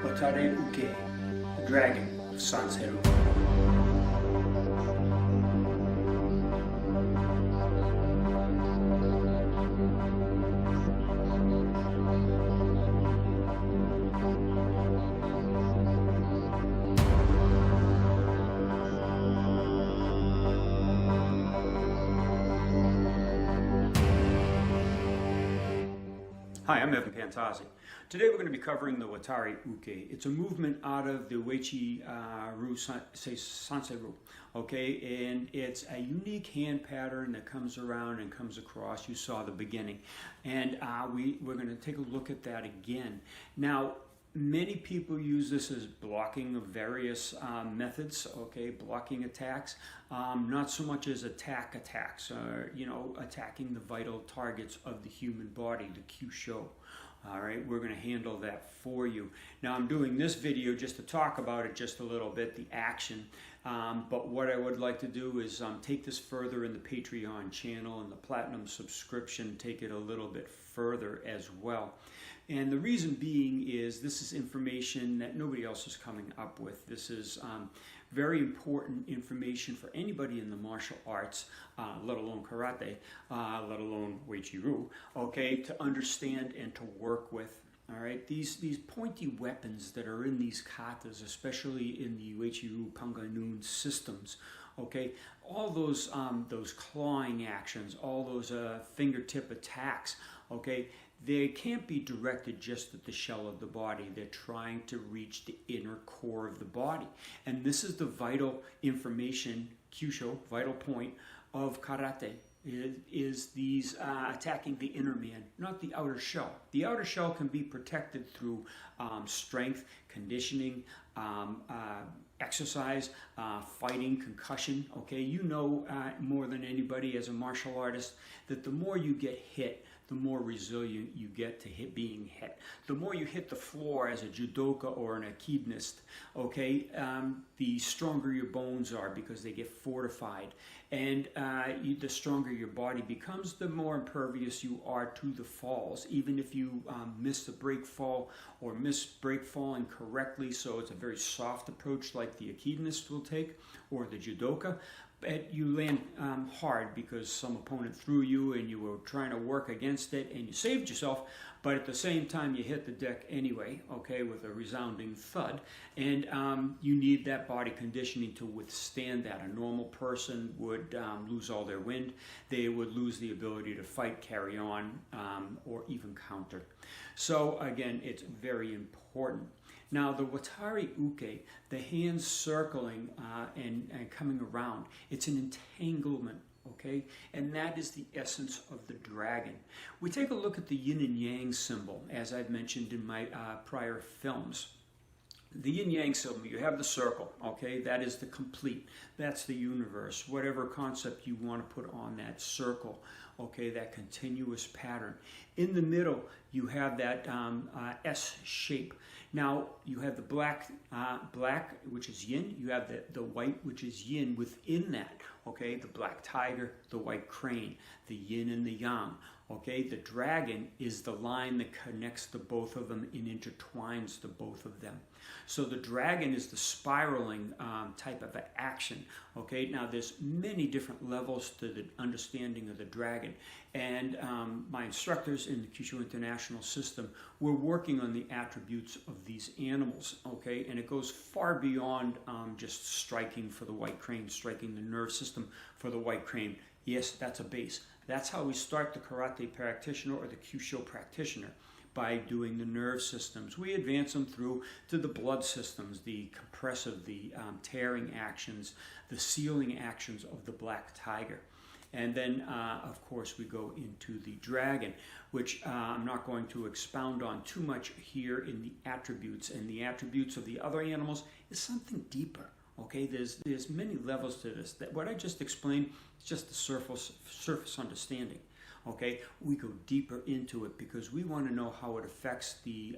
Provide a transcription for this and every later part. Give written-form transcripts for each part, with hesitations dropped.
Watari Uke, the dragon of Sanseiru. Hi, I'm Pantazi. Today we're going to be covering the Watari Uke. It's a movement out of the Uechi Ryu Sanseiru, okay? And it's a unique hand pattern that comes around and comes across. You saw the beginning. And we're going to take a look at that again. Now, many people use this as blocking of various methods, okay, blocking attacks, not so much as attacks, attacking the vital targets of the human body, the Kyusho. All right, we're going to handle that for you. Now, I'm doing this video just to talk about it just a little bit, the action. But what I would like to do is take this further in the Patreon channel and the Platinum subscription, take it a little bit further as well. And the reason being is this is information that nobody else is coming up with. This is very important information for anybody in the martial arts, let alone karate, let alone Uechi Ryu, okay, to understand and to work with. All right, these pointy weapons that are in these katas, especially in the Uechi Ryu Pangainoons systems, okay, all those clawing actions, all those fingertip attacks, okay, they can't be directed just at the shell of the body. They're trying to reach the inner core of the body. And this is the vital information, Kyusho, vital point of karate, is these attacking the inner man, not the outer shell. The outer shell can be protected through strength, conditioning, exercise, fighting, concussion, okay? You know more than anybody as a martial artist that the more you get hit, the more resilient you get to being hit. The more you hit the floor as a judoka or an aikidnist, okay, the stronger your bones are because they get fortified. And the stronger your body becomes, the more impervious you are to the falls. Even if you miss the break fall or miss break falling correctly, so it's a very soft approach like the aikidnist will take or the judoka, but you land hard because some opponent threw you and you were trying to work against it and you saved yourself, but at the same time you hit the deck anyway, okay, with a resounding thud, and you need that body conditioning to withstand that. A normal person would lose all their wind. They would lose the ability to fight, carry on, or even counter. So again, it's very important. Now, the Watari Uke, the hands circling and coming around, it's an entanglement, okay? And that is the essence of the dragon. We take a look at the yin and yang symbol, as I've mentioned in my prior films. The yin-yang symbol, you have the circle, okay? That is the complete. That's the universe. Whatever concept you want to put on that circle, okay, that continuous pattern. In the middle, you have that S shape. Now, you have the black, which is yin. You have the white, which is yin within that, okay? The black tiger, the white crane, the yin and the yang, okay? The dragon is the line that connects the both of them and intertwines the both of them. So the dragon is the spiraling type of action, okay? Now, there's many different levels to the understanding of the dragon. And my instructors in the Kyusho International System were working on the attributes of these animals, okay? And it goes far beyond just striking for the white crane, striking the nerve system for the white crane. Yes, that's a base. That's how we start the karate practitioner or the Kyusho practitioner, by doing the nerve systems. We advance them through to the blood systems, the compressive, the tearing actions, the sealing actions of the black tiger. And then, of course, we go into the dragon, which I'm not going to expound on too much here in the attributes. And the attributes of the other animals is something deeper. Okay, there's many levels to this. That what I just explained is just the surface understanding. Okay, we go deeper into it because we want to know how it affects the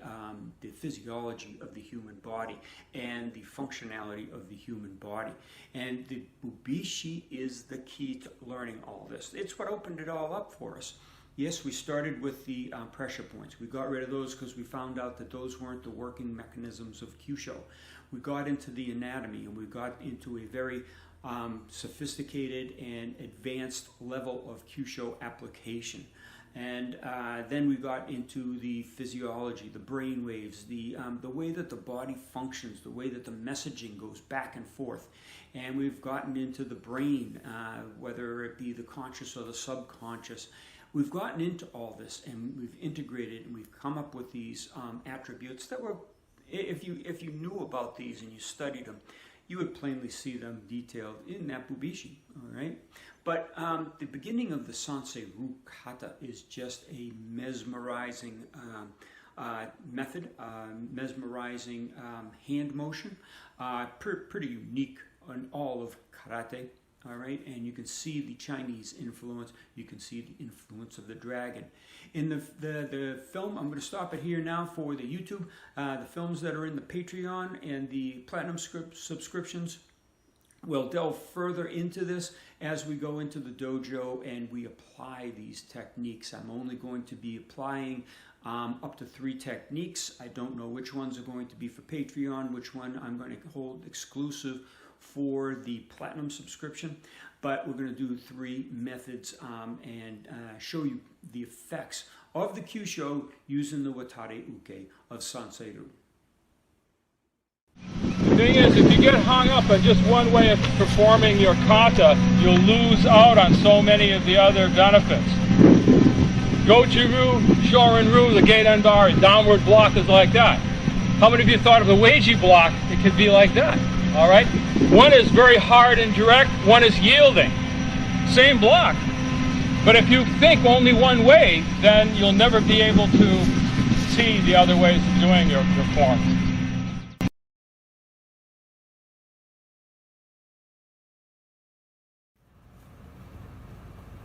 physiology of the human body and the functionality of the human body. And the Bubishi is the key to learning all this. It's what opened it all up for us. Yes, we started with the pressure points. We got rid of those because we found out that those weren't the working mechanisms of Kyusho. We got into the anatomy, and we got into a very sophisticated and advanced level of Kyusho application. And then we got into the physiology, the brain waves, the way that the body functions, the way that the messaging goes back and forth. And we've gotten into the brain, whether it be the conscious or the subconscious. We've gotten into all this, and we've integrated, and we've come up with these attributes that were, if you knew about these and you studied them, you would plainly see them detailed in that Bubishi, all right? But the beginning of the Sanseiru Kata is just a mesmerizing method, mesmerizing hand motion, pretty unique in all of karate, all right? And you can see the Chinese influence, you can see the influence of the dragon. In the film, I'm going to stop it here now for the YouTube, the films that are in the Patreon and the Platinum subscriptions. We'll delve further into this as we go into the dojo and we apply these techniques. I'm only going to be applying up to 3 techniques. I don't know which ones are going to be for Patreon, which one I'm going to hold exclusive for the Platinum subscription, but we're going to do 3 methods and show you the effects of the Kyusho using the Watari Uke of Sanseiru. The thing is, if you get hung up on just one way of performing your kata, you'll lose out on so many of the other benefits. Uechi Ryu, Shorin Ryu, the gate bar, downward block is like that. How many of you thought of the Uechi block? It could be like that, all right? One is very hard and direct, one is yielding. Same block. But if you think only one way, then you'll never be able to see the other ways of doing your forms.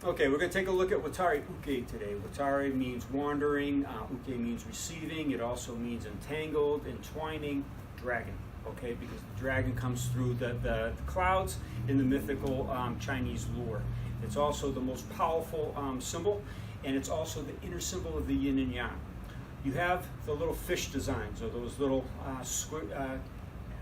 Okay, we're going to take a look at Watari Uke today. Watari means wandering, Uke means receiving, it also means entangled, entwining, dragon. Okay, because the dragon comes through the clouds in the mythical Chinese lore. It's also the most powerful symbol, and it's also the inner symbol of the yin and yang. You have the little fish designs, or those little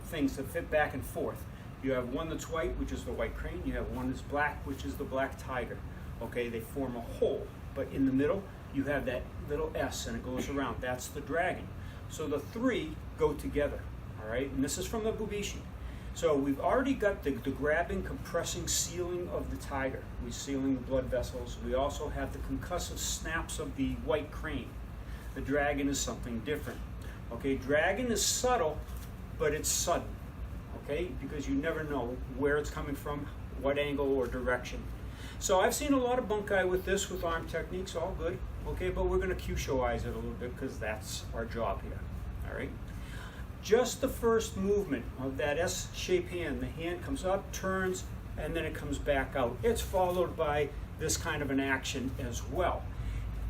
things that fit back and forth. You have one that's white, which is the white crane. You have one that's black, which is the black tiger. Okay, they form a whole, but in the middle, you have that little S, and it goes around. That's the dragon. So the 3 go together. All right, and this is from the Bubishi. So we've already got the grabbing, compressing, sealing of the tiger. We're sealing the blood vessels. We also have the concussive snaps of the white crane. The dragon is something different. Okay, dragon is subtle, but it's sudden. Okay, because you never know where it's coming from, what angle or direction. So I've seen a lot of Bunkai with this, with arm techniques, all good. Okay, but we're going to Kyushoize it a little bit because that's our job here. All right. Just the first movement of that S-shaped hand, the hand comes up, turns, and then it comes back out. It's followed by this kind of an action as well.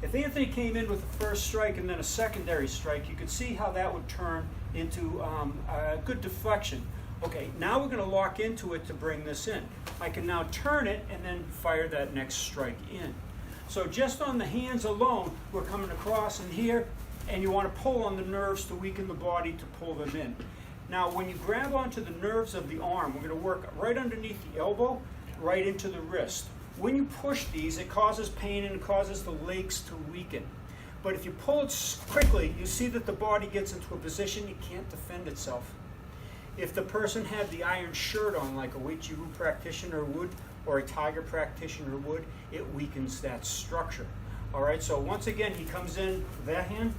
If Anthony came in with the first strike and then a secondary strike, you could see how that would turn into a good deflection. Okay, now we're going to lock into it to bring this in. I can now turn it and then fire that next strike in. So just on the hands alone, we're coming across in here, and you want to pull on the nerves to weaken the body to pull them in. Now, when you grab onto the nerves of the arm, we're going to work right underneath the elbow, right into the wrist. When you push these, it causes pain and it causes the legs to weaken. But if you pull it quickly, you see that the body gets into a position it can't defend itself. If the person had the iron shirt on, like a Uechi Ryu practitioner would, or a tiger practitioner would, it weakens that structure. All right, so once again, he comes in that hand,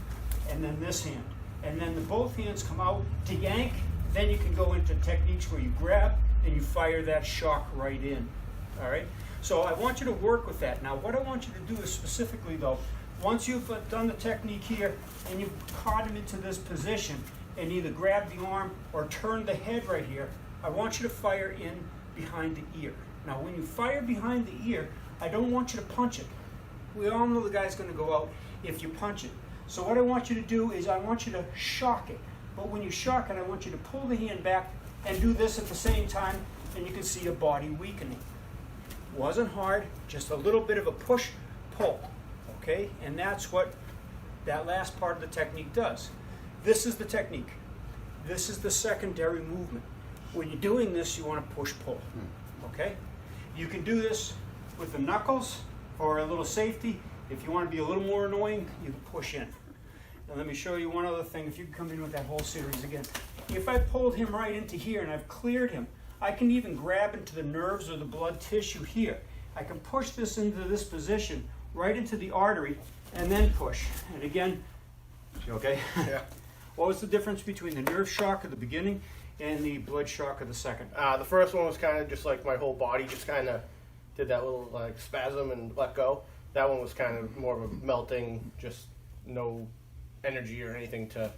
and then this hand. And then both hands come out to yank. Then you can go into techniques where you grab and you fire that shock right in. All right? So I want you to work with that. Now what I want you to do is specifically though, once you've done the technique here and you've caught him into this position and either grab the arm or turn the head right here, I want you to fire in behind the ear. Now when you fire behind the ear, I don't want you to punch it. We all know the guy's going to go out if you punch it. So what I want you to do is I want you to shock it. But when you shock it, I want you to pull the hand back and do this at the same time, and you can see your body weakening. Wasn't hard, just a little bit of a push, pull. okay? And that's what that last part of the technique does. This is the technique. This is the secondary movement. When you're doing this, you want to push-pull, okay? You can do this with the knuckles for a little safety. If you want to be a little more annoying, you can push in. Now let me show you one other thing. If you can come in with that whole series again. If I pulled him right into here and I've cleared him, I can even grab into the nerves or the blood tissue here. I can push this into this position, right into the artery, and then push. And again, you okay? Yeah. What was the difference between the nerve shock at the beginning and the blood shock of the second? The first one was kind of just like my whole body just kind of did that little like spasm and let go. That one was kind of more of a melting, just no energy or anything to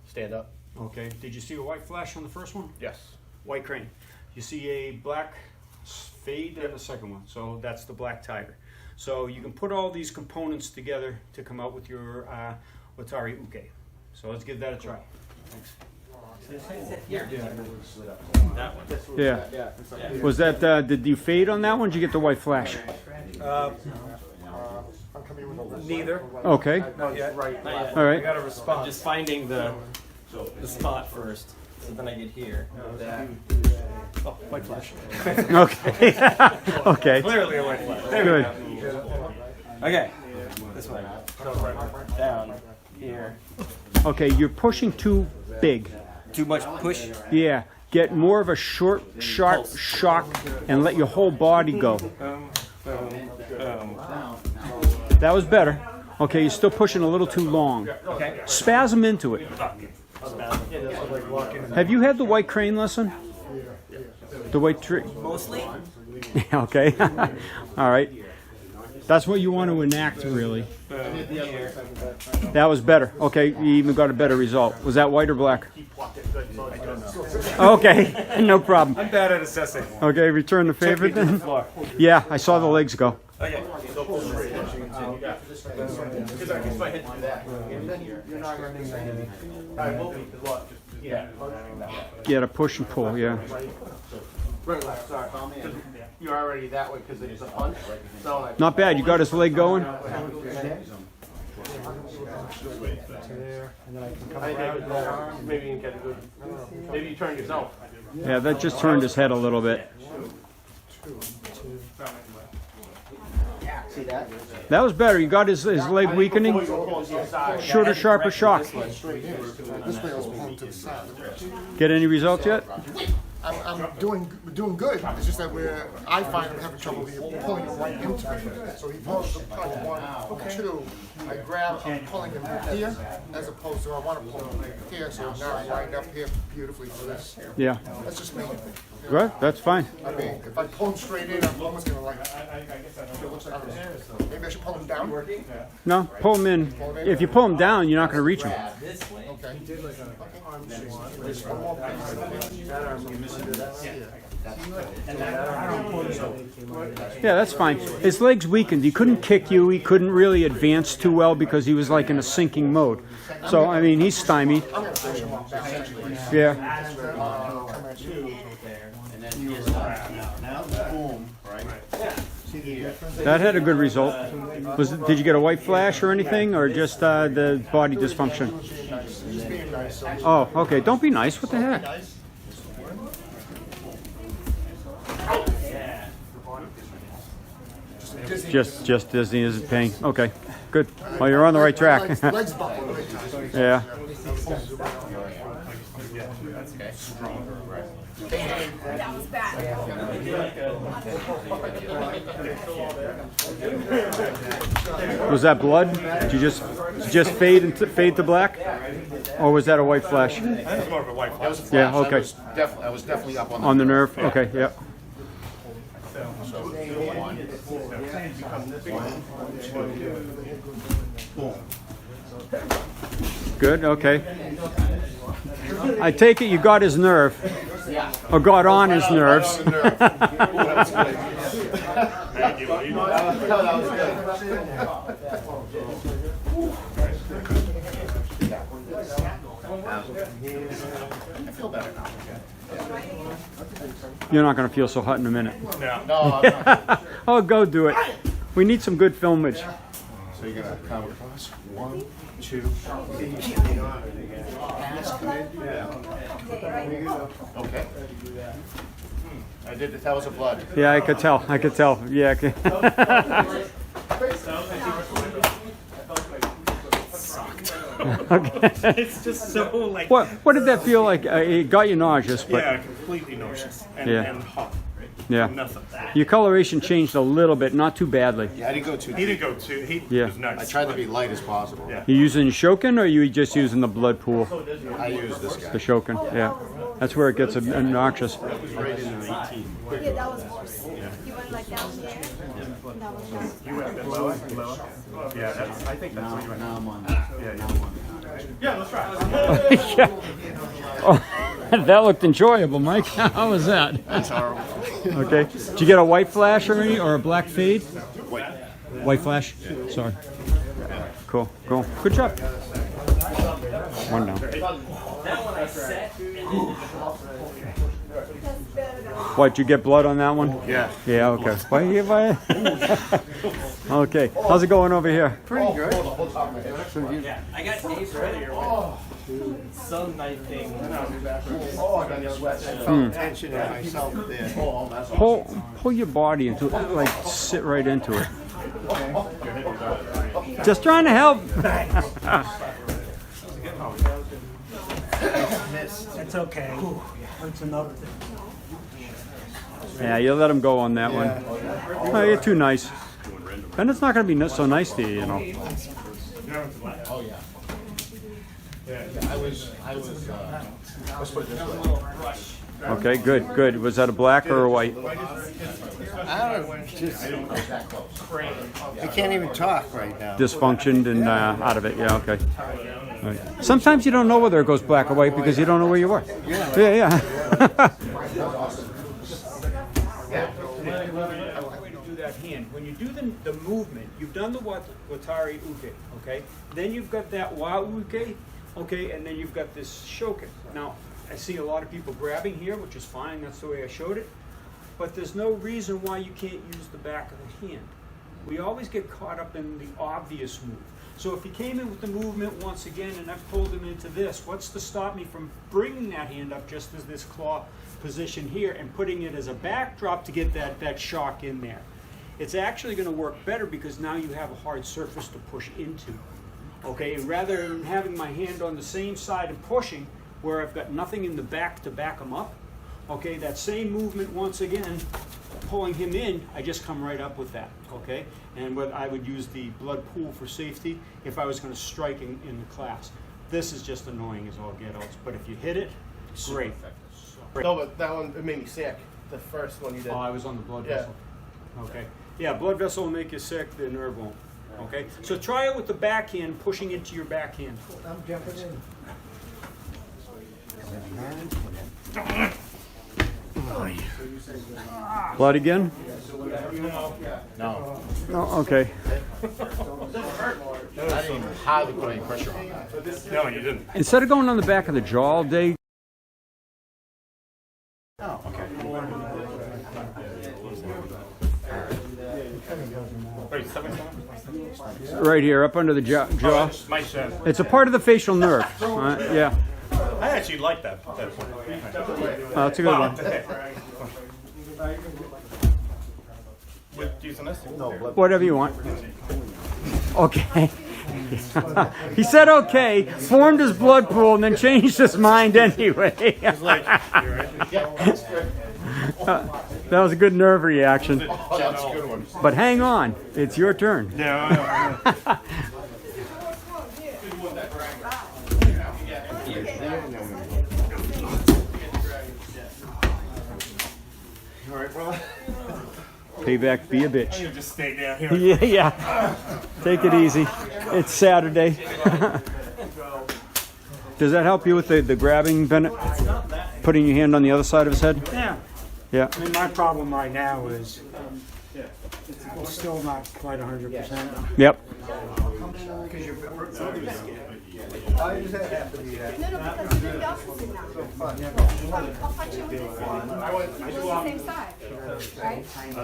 stand up. Okay. Did you see a white flash on the first one? Yes. White crane. You see a black fade on the second one. So that's the black tiger. So you can put all these components together to come out with your Watari Uke. So let's give that a try. Thanks. Yeah. Was that, did you fade on that one? Did you get the white flash? Neither. Okay. Not yet. All I right. got a response. Just finding the spot first. So then I get here. Oh, white flash. Okay. Okay. Clearly a white flash. There Good. we go. Okay. This way. Down. Here. Okay, you're pushing too big. Too much push. Yeah. Get more of a short, sharp shock and let your whole body go. That was better. Okay, you're still pushing a little too long. Okay. Spasm into it. Have you had the white crane lesson? The white tree? Mostly. Okay. All right. That's what you want to enact, really. That was better. Okay, you even got a better result. Was that white or black? Okay, no problem. I'm bad at assessing. Okay, return the favor then. Yeah, I saw the legs go. Okay. Yeah, to push and pull, yeah. You're already that way because it's a punch. So like, Not bad, you got his leg going? I think maybe you can get a good. Maybe you turn yourself. Yeah, that just turned his head a little bit. See that? That was better, you got his leg weakening. Shorter, sharper shock. This way I was pulling to the side. Get any results yet? I'm doing good. It's just that I find I'm having trouble pulling him right into it. So he pulls the punch one, two. I grab, I'm pulling him here as opposed to I want to pull him here. So now I'm lined up here beautifully for this. Yeah. That's just me. Good, that's fine. I mean, if I pull him straight in, I'm almost gonna like. It looks like, I don't know. Maybe I should pull him down. No, pull him in. If you pull him down, you're not going to reach him. Okay. There's one more Yeah, that's fine. His legs weakened. He couldn't kick you. He couldn't really advance too well because he was like in a sinking mode. So, I mean, he's stymied. I'm gonna push him off back anyway. Yeah. That had a good result. Did you get a white flash or anything, or just the body dysfunction? He's being nice. So Oh, okay. Don't be nice. What the heck? Just Disney is pain. Okay, good. Well, you're on the right track. legs buckle right time. Yeah. That was bad. Was that blood? Did you just fade to black, or was that a white flash? That's more of a white flash. Yeah. Okay. I was definitely up On the nerve. Okay. Yeah. Good. Okay. I take it you got his nerve, or got on his nerves. Thank you. I feel better now. You're not going to feel so hot in a minute. No. No, I'm not. Oh, go do it. We need some good filmage. So you're gonna come across. 1, 2, 3. Pass, come in. Okay. I did that was a blood. Yeah, I could tell. I could tell. Yeah. Okay. Okay. It's just so like. What did that feel like? It got you nauseous, but Yeah, completely nauseous and, Yeah. and hot. yeah. Nothing. Your coloration changed a little bit, not too badly. Yeah, I didn't go too He deep. didn't go too. He Yeah. was nice. I tried to be light as possible. Yeah. You using Shokin, or you just using the blood pool? I use this guy. The Shokin, yeah. That's where it gets obnoxious. Right in the 18. Yeah, that was worse. You went like down there. That was worse. You went a bit lower. Yeah, that's, I think that's what you went. Now I'm on. Yeah, let's try. Yeah. Oh, that looked enjoyable, Mike. How was that? That's horrible. Okay. Did you get a white flash or any, or a black fade? Wait. White flash? Sorry. Cool, cool. Good job. One down. What, did you get blood on that one? Yeah. Yeah, okay. Why? Okay. How's it going over here? Pretty good. I got Dave's earlier. Some night thing. Tension in myself there. Pull your body into it, like sit right into it. Just trying to help. That's okay. That's another thing. Yeah, you let him go on that one. Oh, you're too nice. And it's not going to be so nice to you, you know. Oh yeah. Let's put it this way. Okay, good, good. Was that a black or a white? I don't just. I can't even talk right now. Dysfunctioned and out of it. Yeah, okay. Right. Sometimes you don't know whether it goes black or white because you don't know where you were. Yeah, yeah. Way to do that hand. When you do the movement, you've done the Watari Uke, okay? Then you've got that Wa Uke, okay? And then you've got this Shokin. Now, I see a lot of people grabbing here, which is fine. That's the way I showed it. But there's no reason why you can't use the back of the hand. We always get caught up in the obvious move. So if he came in with the movement once again and I pulled him into this, what's to stop me from bringing that hand up just as this claw position here and putting it as a backdrop to get that shock in there? It's actually going to work better because now you have a hard surface to push into. Okay, and rather than having my hand on the same side and pushing where I've got nothing in the back to back him up, okay, that same movement once again, pulling him in, I just come right up with that, okay? And what I would use the blood pool for safety if I was going to strike in the class. This is just annoying as all get-outs, but if you hit it, great. No, but that one, it made me sick. The first one you did. Oh, I was on the blood Yeah. vessel. Okay. Yeah, blood vessel will make you sick, the nerve won't. Okay? So try it with the backhand, pushing into your backhand. I'm jumping in. Blood again? No. No, okay. I didn't even hardly put any pressure on that. No, you didn't. Instead of going on the back of the jaw all day, Oh, okay. Wait, 7 right here, up under the jaw. My chest. It's a part of the facial nerve. Yeah. I actually like that point. That's a good one. With using this? No. Whatever you want. Okay. He said okay, formed his blood pool, and then changed his mind anyway. That was a good nerve reaction. That's a good one. But hang on, it's your turn. Yeah. All right, brother. Payback, be a bitch. You just stay down here. Yeah, yeah. Take it easy. It's Saturday. Does that help you with the grabbing, Bennett? Putting your hand on the other side of his head? Yeah. Yeah. I mean, my problem right now is it's still not quite 100%. Yep. No, because you're doing the opposite now. I'll punch you with this side. It's the same side,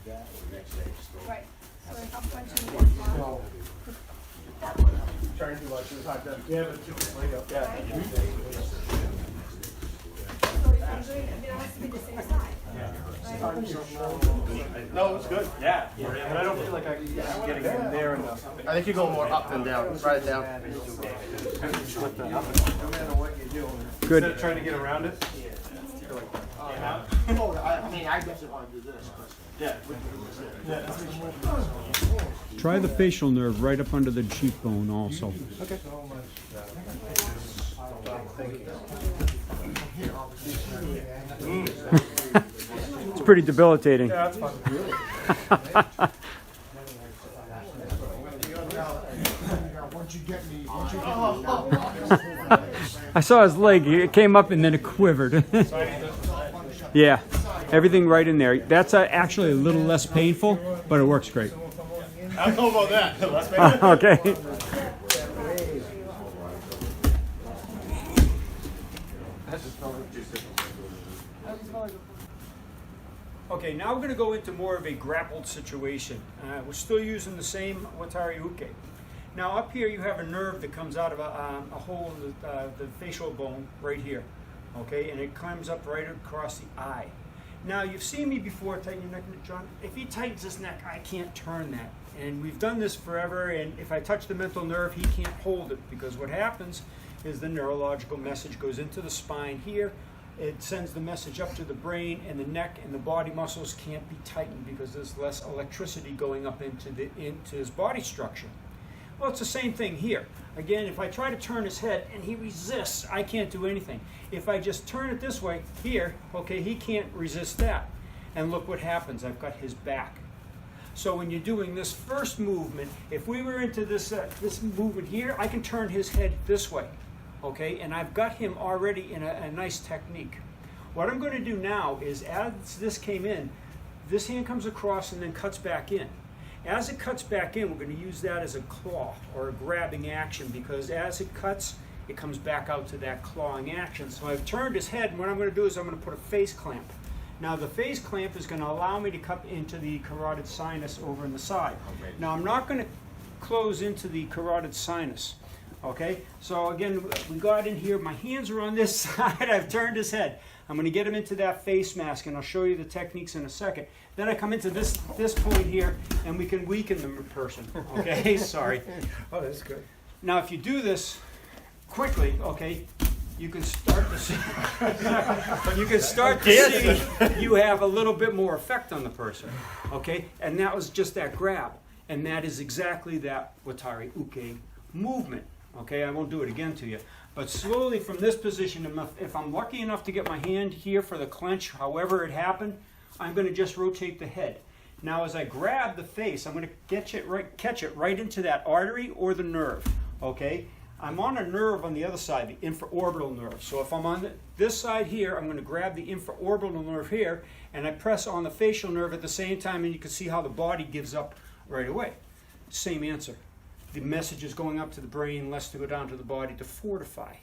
right? Right. So if I'm punching this one, Trying to watch this hot dog. so if I'm doing it, it has to be the same side. No, it's good. Yeah. But I don't feel like I'm getting in there enough. I think you go more up than down. Right it down. Good. Instead of trying to get around it. I mean, I guess I want to do this. Try the facial nerve right up under the cheekbone also. Okay. It's pretty debilitating. Yeah, that's fun. Once you get me, I saw his leg. It came up and then it quivered. Yeah, everything right in there. That's actually a little less painful, but it works great. I don't know about that. Let's make it. Okay. Okay, now we're going to go into more of a grappled situation. We're still using the same Watari Uke. Now up here you have a nerve that comes out of a hole in the facial bone right here. Okay, and it climbs up right across the eye. Now you've seen me before tighten your neck, John. If he tightens his neck, I can't turn that. And we've done this forever, and if I touch the mental nerve, he can't hold it, because what happens is the neurological message goes into the spine here. It sends the message up to the brain, and the neck and the body muscles can't be tightened because there's less electricity going up into his body structure. Well, it's the same thing here. Again, if I try to turn his head and he resists, I can't do anything. If I just turn it this way, here, okay, he can't resist that. And look what happens, I've got his back. So when you're doing this first movement, if we were into this movement here, I can turn his head this way, okay? And I've got him already in a nice technique. What I'm going to do now is, as this came in, this hand comes across and then cuts back in. As it cuts back in, we're going to use that as a claw or a grabbing action, because as it cuts, it comes back out to that clawing action. So I've turned his head, and what I'm going to do is I'm going to put a face clamp. Now the face clamp is going to allow me to cut into the carotid sinus over in the side. Now I'm not going to close into the carotid sinus. Okay, so again, we got in here, my hands are on this side, I've turned his head. I'm going to get him into that face mask, and I'll show you the techniques in a second. Then I come into this point here, and we can weaken the person. Okay, sorry. Oh, that's good. Now if you do this quickly, okay, you can start to see, you have a little bit more effect on the person. Okay, and that was just that grab. And that is exactly that Watari Uke movement. Okay, I won't do it again to you. But slowly from this position, if I'm lucky enough to get my hand here for the clench, however it happened, I'm going to just rotate the head. Now as I grab the face, I'm going to catch it right into that artery or the nerve. Okay, I'm on a nerve on the other side, the infraorbital nerve. So if I'm on this side here, I'm going to grab the infraorbital nerve here, and I press on the facial nerve at the same time, and you can see how the body gives up right away. Same answer. The message is going up to the brain, less to go down to the body to fortify.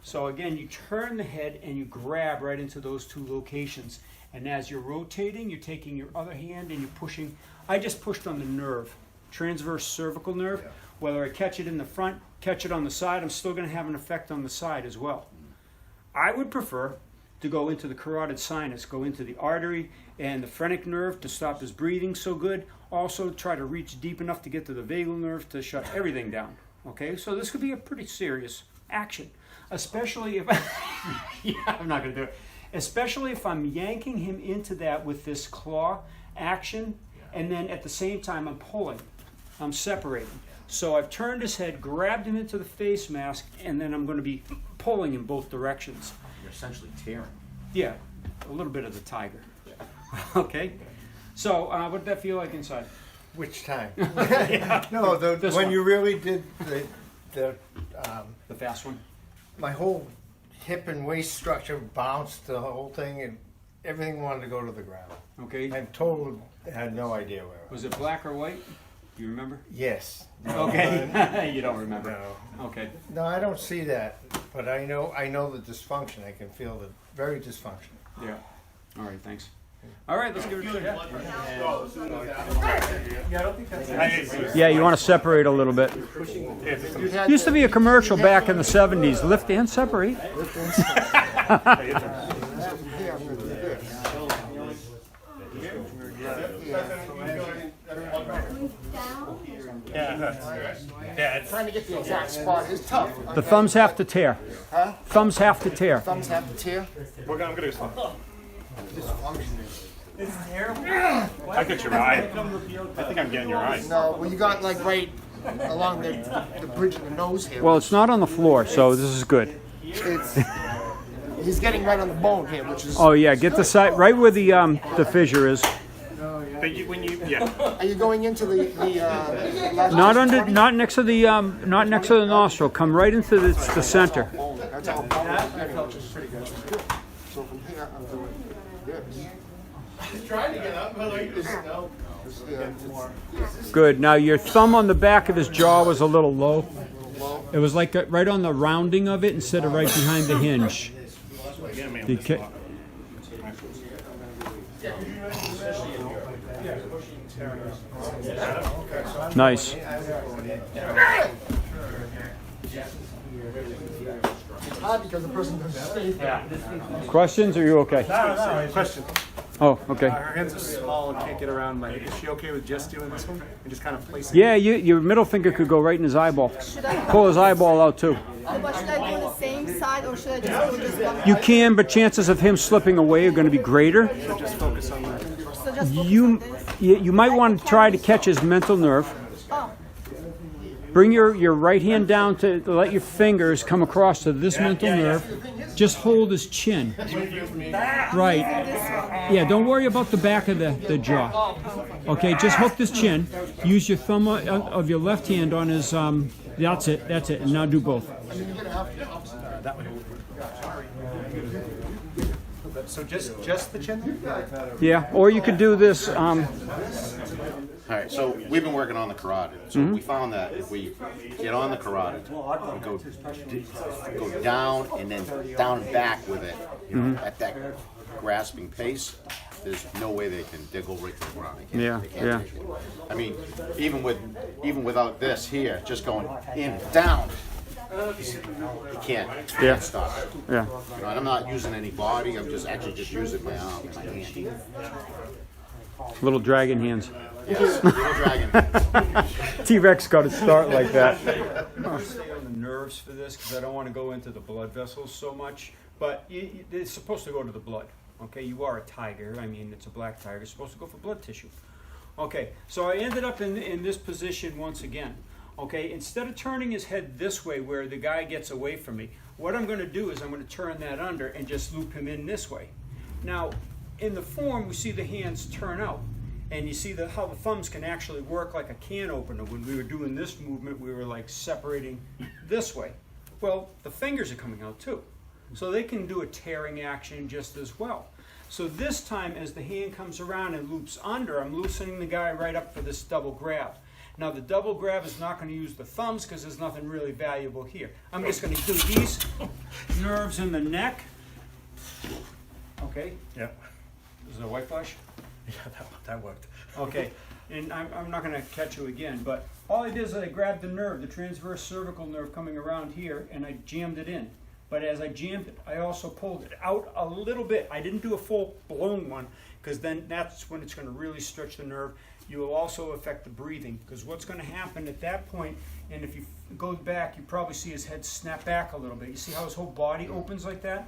So again, you turn the head and you grab right into those two locations. And as you're rotating, you're taking your other hand and you're pushing. I just pushed on the nerve, transverse cervical nerve. Whether I catch it in the front, catch it on the side, I'm still going to have an effect on the side as well. I would prefer to go into the carotid sinus, go into the artery and the phrenic nerve to stop his breathing so good. Also try to reach deep enough to get to the vagal nerve to shut everything down. Okay, so this could be a pretty serious action, especially if I'm not going to do it. Especially if I'm yanking him into that with this claw action, and then at the same time I'm pulling, I'm separating. So I've turned his head, grabbed him into the face mask, and then I'm going to be pulling in both directions. You're essentially tearing. Yeah, a little bit of the tiger. Okay, so what did that feel like inside? Which time? Yeah. No, This when one. you really did the fast one? my whole hip and waist structure bounced, the whole thing, and everything wanted to go to the ground. Okay. I totally had no idea where. Was it black or white? Do you remember? Yes. Okay. You don't remember. No. Okay. No, I don't see that, but I know the dysfunction. I can feel the very dysfunction. Yeah. All right, thanks. All right, let's give it a try. Yeah, I don't think that's. Yeah, you want to separate a little bit. Used to be a commercial back in the 70s. Lift and separate. Trying to get the exact spot is tough. The thumbs have to tear. Huh? Thumbs have to tear. Thumbs have to tear. I'm gonna do slow. This I get your eye. I think I'm getting your eye. No, well, you got like right along the bridge of the nose here. Well, it's not on the floor, so this is good. It's, he's getting right on the bone here, which is. Oh yeah, get the side right where the fissure is. But yeah. Are you going into the last Not under, 20? not next to the not next to the nostril. Come right into the center. That's all bone, which is pretty good. So from here, I'm doing this. He's trying to get up, but like this, no. Good. Now your thumb on the back of his jaw was a little low. It was like right on the rounding of it instead of right behind the hinge. You ca- Nice. It's hard because the person doesn't stay. Questions? Or are you okay? Question. Oh, okay. Her hands are small and can't get around my. Is she okay with just doing this one and just kind of placing? Yeah, your middle finger could go right in his eyeball. Should I, Pull his eyeball out too. but should I go on the same side or should I just go this one? You can, but chances of him slipping away are going to be greater. So just focus on that. So just focus You on this? you might want to try to catch his mental nerve. Oh, Bring your right hand down to let your fingers come across to this mental nerve. Just hold his chin. Right. Yeah, don't worry about the back of the jaw. Okay, just hook this chin. Use your thumb of your left hand on his, that's it, and now do both. So just the chin? Yeah, or you could do this, All right, so we've been working on the carotid. So we found that if we get on the carotid, we go down and then down and back with it, at that grasping pace, there's no way they'll go right to the ground. They can't take it. I mean, even without this here, just going in and down, you can't stop it. yeah. You know, and I'm not using any body. I'm just using my arm and my hand. Little dragon hands. Yes, little dragon. T-Rex got to start like that. I'll stay on the nerves for this because I don't want to go into the blood vessels so much. But it's supposed to go to the blood. Okay, you are a tiger. I mean, it's a black tiger. It's supposed to go for blood tissue. Okay, so I ended up in this position once again. Okay, instead of turning his head this way where the guy gets away from me, what I'm going to do is I'm going to turn that under and just loop him in this way. Now, in the form, we see the hands turn out. And you see how the thumbs can actually work like a can opener. When we were doing this movement, we were like separating this way. Well, the fingers are coming out too. So they can do a tearing action just as well. So this time, as the hand comes around and loops under, I'm loosening the guy right up for this double grab. Now the double grab is not going to use the thumbs because there's nothing really valuable here. I'm just going to do these nerves in the neck. Okay? Yeah. Is there a white flash? Yeah, that worked. Okay, and I'm not going to catch you again, but all I did is I grabbed the nerve, the transverse cervical nerve coming around here, and I jammed it in. But as I jammed it, I also pulled it out a little bit. I didn't do a full blown one, because then that's when it's going to really stretch the nerve. You will also affect the breathing, because what's going to happen at that point, and if you go back, you probably see his head snap back a little bit. You see how his whole body opens like that?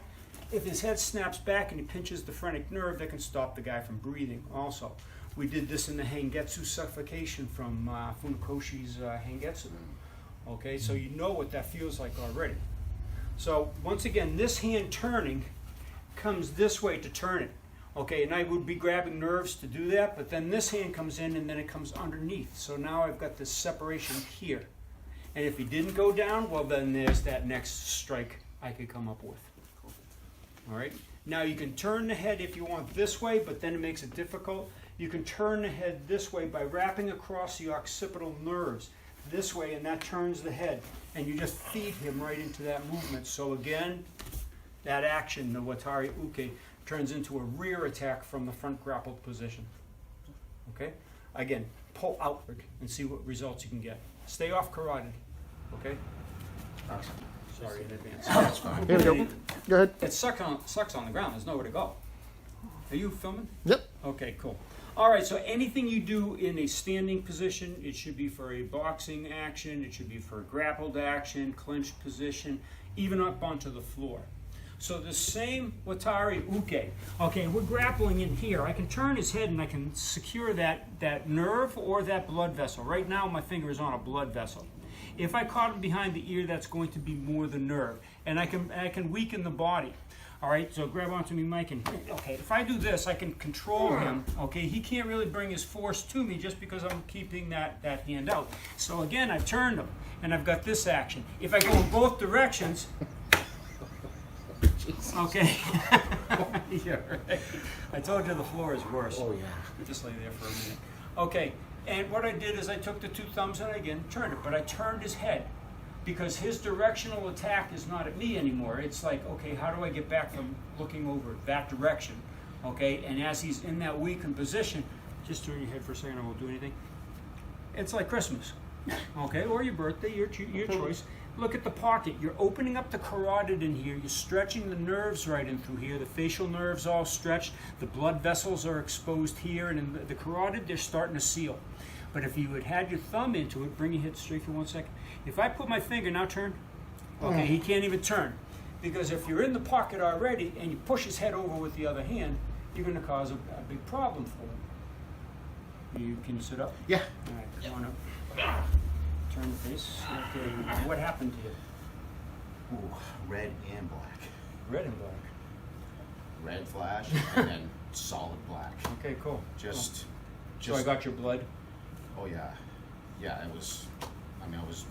If his head snaps back and he pinches the phrenic nerve, that can stop the guy from breathing also. We did this in the Hengetsu suffocation from Funakoshi's Hengetsu. Okay, so you know what that feels like already. So once again, this hand turning comes this way to turn it. Okay, and I would be grabbing nerves to do that, but then this hand comes in and then it comes underneath. So now I've got this separation here. And if he didn't go down, well then there's that next strike I could come up with. All right, now you can turn the head if you want this way, but then it makes it difficult. You can turn the head this way by wrapping across the occipital nerves this way, and that turns the head. And you just feed him right into that movement. So again, that action, the Watari Uke turns into a rear attack from the front grappled position. Okay? Again, pull outward and see what results you can get. Stay off carotid. Okay? Sorry in advance. That's fine. Here we go. Go ahead. It sucks on the ground. There's nowhere to go. Are you filming? Yep. Okay, cool. All right, so anything you do in a standing position, it should be for a boxing action, it should be for a grappled action, clenched position, even up onto the floor. So the same Watari Uke. Okay, we're grappling in here. I can turn his head and I can secure that nerve or that blood vessel. Right now my finger is on a blood vessel. If I caught him behind the ear, that's going to be more the nerve. And I can weaken the body. All right, so grab onto me, Mike, and okay, if I do this, I can control him. Okay, he can't really bring his force to me just because I'm keeping that hand out. So again, I've turned him, and I've got this action. If I go in both directions, okay. Yeah, right. I told you the floor is worse. Oh, yeah. Just lay there for a minute. Okay, and what I did is I took the two thumbs and I again turned it, but I turned his head. Because his directional attack is not at me anymore. It's like, okay, how do I get back from looking over that direction? Okay, and as he's in that weakened position, just turn your head for a second, I won't do anything. It's like Christmas, okay, or your birthday, your choice. Look at the pocket. You're opening up the carotid in here. You're stretching the nerves right in through here. The facial nerves all stretched. The blood vessels are exposed here, and in the carotid, they're starting to seal. But if you had your thumb into it, bring your head straight for 1 second. If I put my finger, now turn. Okay, he can't even turn. Because if you're in the pocket already and you push his head over with the other hand, you're going to cause a big problem for him. You can sit up? Yeah. All right, come on up. Turn the face. Okay, what happened to you? Ooh, red and black. Red and black. Red flash and then solid black. Okay, cool. Just. So I got your blood? Oh yeah. Yeah, it was. I mean, I was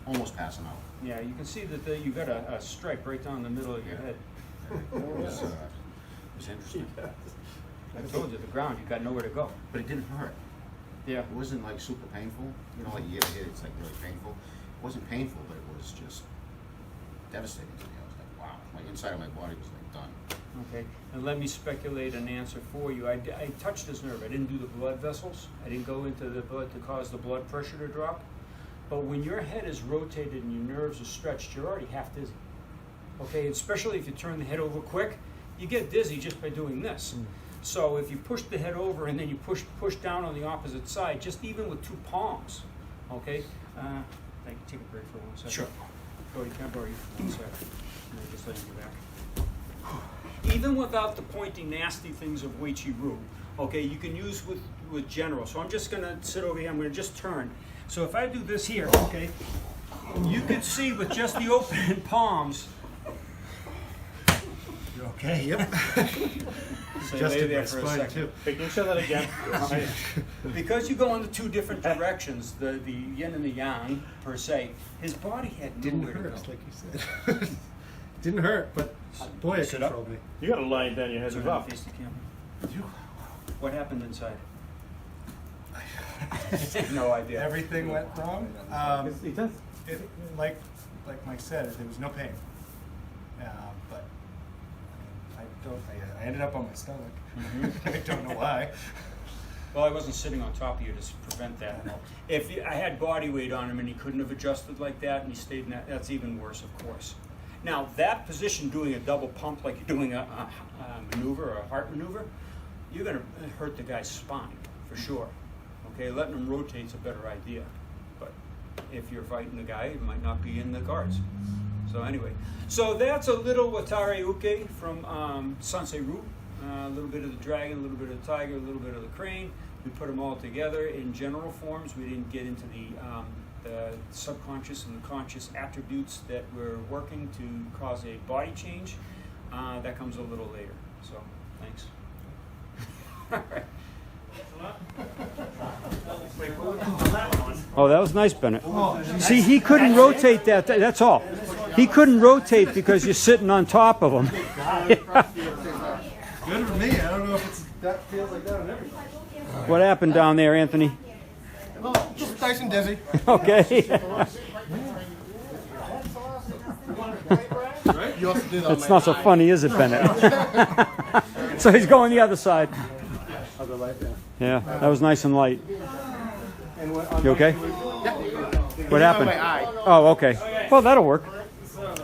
almost passing out. Yeah, you can see that you got a stripe right down the middle of your head. It was interesting. I told you, the ground, you got nowhere to go. But it didn't hurt. Yeah. It wasn't like super painful. You know, like you get hit, it's like really painful. It wasn't painful, but it was just devastating to me. I was like, wow. My inside of my body was like done. Okay, and let me speculate an answer for you. I touched his nerve. I didn't do the blood vessels. I didn't go into the blood to cause the blood pressure to drop. But when your head is rotated and your nerves are stretched, you're already half dizzy. Okay, especially if you turn the head over quick, you get dizzy just by doing this. So if you push the head over and then you push down on the opposite side, just even with two palms, okay? I can take a break for 1 second. Sure. Or you can borrow you for 1 second. And just let you go back. Even without the pointy, nasty things of Uechi Ryu, okay, you can use with general. So I'm just going to sit over here. I'm going to just turn. So if I do this here, okay, you can see with just the open palms. You okay? Yep. So lay there for a second. Hey, can you show that again? Because you go in the two different directions, the yin and the yang, per se, his body had Didn't nowhere to hurt, go. like you said. Didn't hurt, but boy, it Sit up. controlled me. You gotta lie down, your head Turn is up. and face the camera. What happened inside? No idea. Everything went wrong. He does. Like Mike said, there was no pain. But I ended up on my stomach. I don't know why. Well, I wasn't sitting on top of you to prevent that. If I had body weight on him and he couldn't have adjusted like that and he stayed in that, that's even worse, of course. Now, that position, doing a double pump like you're doing a maneuver or a heart maneuver, you're going to hurt the guy's spine, for sure. Okay, letting him rotate's a better idea. But if you're fighting the guy, it might not be in the cards. So anyway, so that's a little Watari Uke from Sanseiru. A little bit of the dragon, a little bit of the tiger, a little bit of the crane. We put them all together in general forms. We didn't get into the subconscious and the conscious attributes that we're working to cause a body change. That comes a little later. So, thanks. Oh, that was nice, Bennett. See, he couldn't rotate that. That's all. He couldn't rotate because you're sitting on top of him. Good for me. I don't know if that feels like that on everything. What happened down there, Anthony? Well, just nice and dizzy. Okay. Right? You also do that. It's not so funny, is it, Bennett? So he's going the other side. Other light, yeah. Yeah, that was nice and light. You okay? What happened? My eye. Oh, okay. Well, that'll work.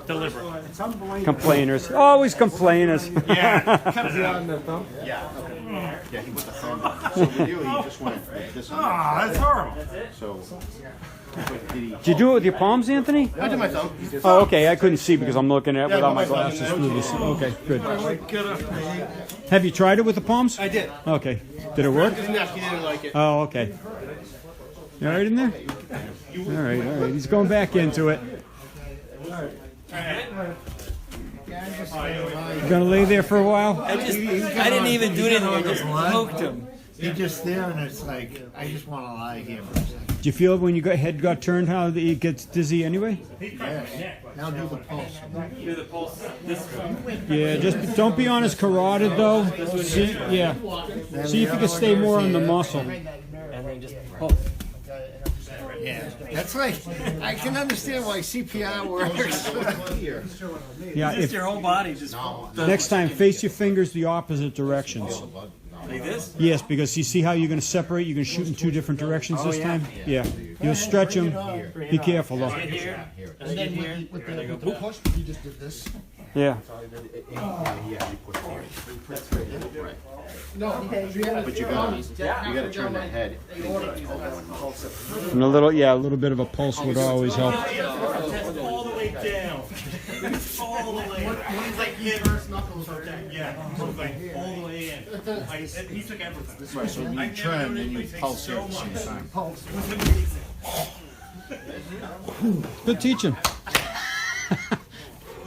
Deliberate. Complainers. Always complainers. Yeah. Comes on the thumb. Yeah, he put the thumb on. So with you, he just went like this. Ah, that's horrible. So, Did you do it with your palms, Anthony? I did my thumb. Oh, okay. I couldn't see because I'm looking at it without my glasses through this. Okay, good. Have you tried it with the palms? I did. Okay. Did it work? He didn't like it. Oh, okay. You all right in there? All right, all right. He's going back into it. You gonna lay there for a while? I didn't even do anything. I just poked him. You're just there, and it's like, I just want to lie here for a second. Did you feel when your head got turned how it gets dizzy anyway? Yes. Now do the pulse. Do the pulse this way. Yeah, just don't be on his carotid though. See, yeah. See if you can stay more on the muscle. And then just pulse. Yeah. That's like, I can understand why CPR works. Yeah. Just If, your whole body just next time, face your fingers the opposite directions. like this. Yes, because you see how you're going to separate. You're going to shoot in two different directions this time. Yeah. You'll stretch them. Be careful though. Here. And then with the push, he just did this. Yeah. No, but you gotta turn that head. And a little, yeah, a little bit of a pulse would always help. All the way down. All the way. He's like his first knuckles are down. Yeah, all the way in. He took everything. Right, so when you turn and you pulse here at the same time. Good teaching.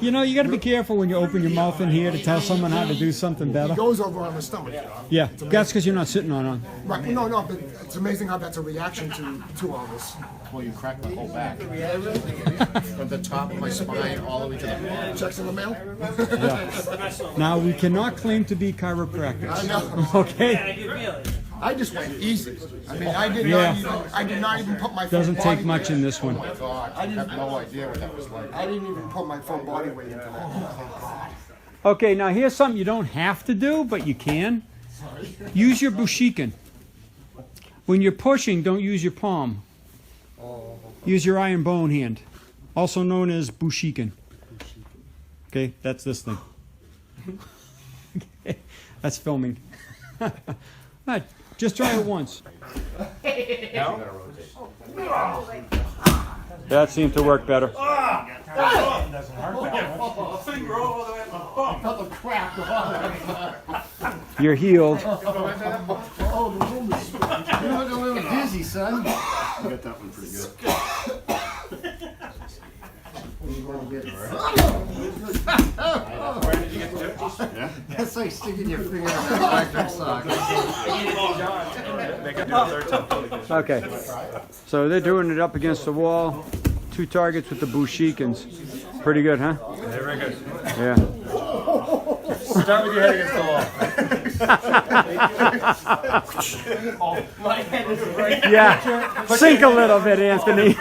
You know, you got to be careful when you open your mouth in here to tell someone how to do something better. He goes over on the stomach. Yeah, that's because you're not sitting on it. Right, no, but it's amazing how that's a reaction to all this. Well, you crack my whole back. From the top of my spine all the way to the bottom. Checks in the mail. Yeah. Now, we cannot claim to be chiropractors. I know. Okay? I just went easy. I mean, I did not even put my full Doesn't body take much weight. in this one. God, I have no idea what that was like. I didn't even put my full body weight into that. Okay, now here's something you don't have to do, but you can. Use your bushiken. When you're pushing, don't use your palm. Use your iron bone hand, also known as bushiken. Okay, that's this thing. Okay, that's filming. Alright, just try it once. That seemed to work better. Finger all the way up my bum. You're healed. You're looking a little dizzy, son. You got that one pretty good. That's like sticking your finger in that electric socket. Okay, so they're doing it up against the wall. 2 targets with the bushikens. Pretty good, huh? Very good. Yeah. Start with your head against the wall. My head is right. Yeah, sink a little bit, Anthony.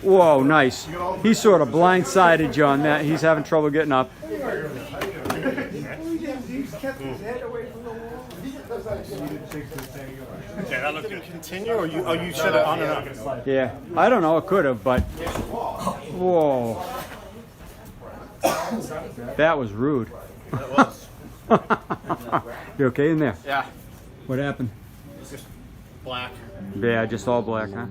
Whoa, nice. He sort of blindsided you on that. He's having trouble getting up. Okay, that looked good. Continue, or you set it on and off? Yeah, I don't know. It could have, but whoa, that was rude. It was. You okay in there? Yeah. What happened? Black. Yeah, just all black, huh?